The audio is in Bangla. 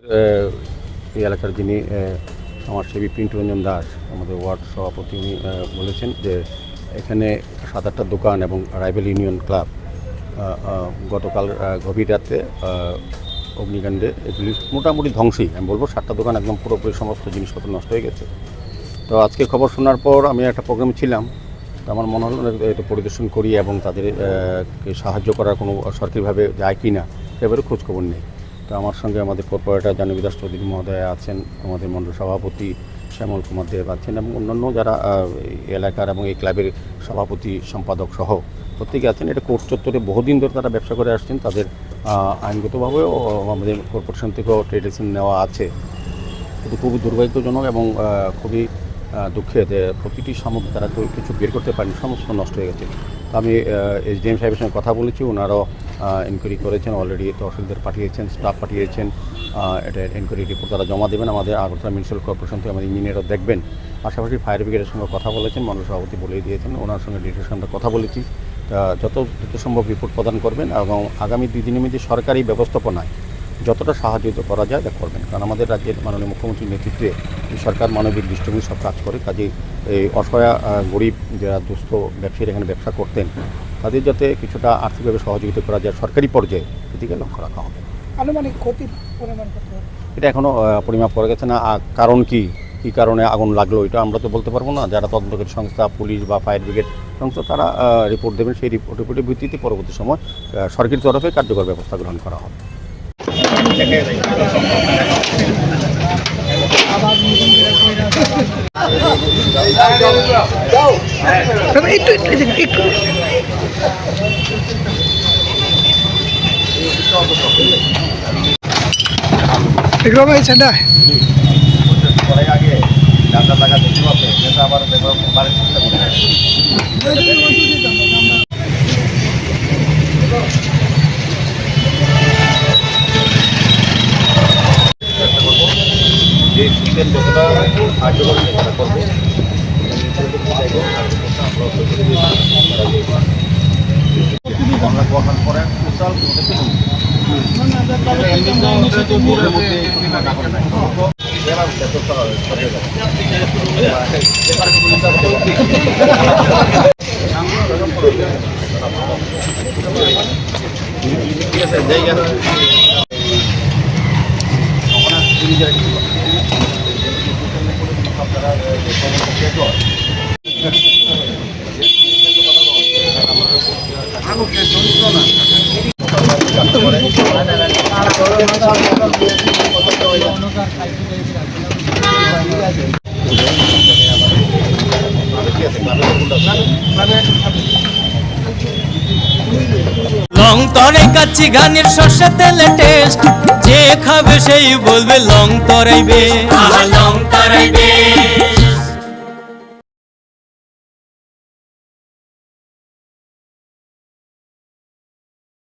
এই এলাকার যিনি সমাজসেবী পিন্টু রঞ্জন দাস আমাদের ওয়ার্ড সভাপতি উনি বলেছেন যে এখানে 7-8টা দোকান এবং রাইভেল ইউনিয়ন ক্লাব গতকাল গভীর রাতে অগ্নিকাণ্ডে এগুলি মোটামুটি ধ্বংসই। আমি বলবো 7টা দোকান একদম পুরোপুরি সমস্ত জিনিসপত্র নষ্ট হয়ে গেছে। তো আজকে খবর শোনার পর আমি একটা প্রোগ্রামে ছিলাম, তো আমার মনে হলো এটা পরিদর্শন করি এবং তাদের সাহায্য করার কোনো সরকারিভাবে যায় কি না সেবারে খোঁজখবর নেই। তো আমার সঙ্গে আমাদের কর্পোরেটর জাহ্নবী দাস চৌধুরী মহোদয় আছেন, আমাদের মণ্ডল সভাপতি শ্যামল কুমার দেব আছেন এবং অন্যান্য যারা এলাকার এবং এই ক্লাবের সভাপতি সম্পাদক সহ প্রত্যেকে আছেন। এটা কোর্ট চত্বরে বহুদিন ধরে তারা ব্যবসা করে আসছেন, তাদের আইনগতভাবেও আমাদের কর্পোরেশন থেকেও ট্রেড লাইসেন্স নেওয়া আছে। কিন্তু খুবই দুর্ভাগ্যজনক এবং খুবই দুঃখের যে প্রতিটি সামগ্রী তারা কিছু বের করতে পারেনি, সমস্ত নষ্ট হয়ে গেছে। তো আমি এসডিএম সাহেবের সঙ্গে কথা বলেছি, ওনারাও এনকোয়ারি করেছেন, অলরেডি তহসিলদার পাঠিয়েছেন, স্টাফ পাঠিয়েছেন। এটা এনকোয়ারি রিপোর্ট তারা জমা দেবেন, আমাদের আগরতলা মিউনিসিপ্যাল কর্পোরেশন থেকে আমাদের ইঞ্জিনিয়ারও দেখবেন। পাশাপাশি ফায়ার ব্রিগেডের সঙ্গে কথা বলেছেন, মণ্ডল সভাপতি বলেই দিয়েছেন, ওনার সঙ্গে ডিটের সঙ্গে কথা বলেছি। যত সম্ভব রিপোর্ট প্রদান করবেন এবং আগামী 2 দিনের মধ্যে সরকারি ব্যবস্থাপনায় যতটা সাহায্য করা যায় তা করবেন। কারণ আমাদের রাজ্যের মাননীয় মুখ্যমন্ত্রীর নেতৃত্বে সরকার মানবিক দৃষ্টিভঙ্গি সব কাজ করে। কাজে এই অসহায় গরিব যারা দুস্থ ব্যবসায়ীরা এখানে ব্যবসা করতেন তাদের যাতে কিছুটা আর্থিকভাবে সহযোগিতা করা যায় সরকারি পর্যায়ে, এদিকে লক্ষ্য রাখা হবে। আনুমানিক ক্ষতির পরিমাণ কত? এটা এখনও পরিমাপ করা গেছে না। কারণ কী কারণে আগুন লাগলো এটা আমরা তো বলতে পারবো না। যারা তদন্তকারী সংস্থা, পুলিশ বা ফায়ার ব্রিগেড সংস্থা তারা রিপোর্ট দেবেন, সেই রিপোর্টের ভিত্তিতে পরবর্তী সময় সরকারি তরফে কার্যকর ব্যবস্থা গ্রহণ করা হবে। আগে ডাক্তার লাগা দেখতে পাবে, কিন্তু আবার বাড়ির চেষ্টা করে যে সিস্টেম যতটা কার্যকর সেটা করবো। আমরা গঠন করে টোটাল লং তরে কাচ্চি ঘানির সর্ষে তেলে টেস্ট, যে খাবে সেই বলবে লং তরাইবে, লং তরাইবে।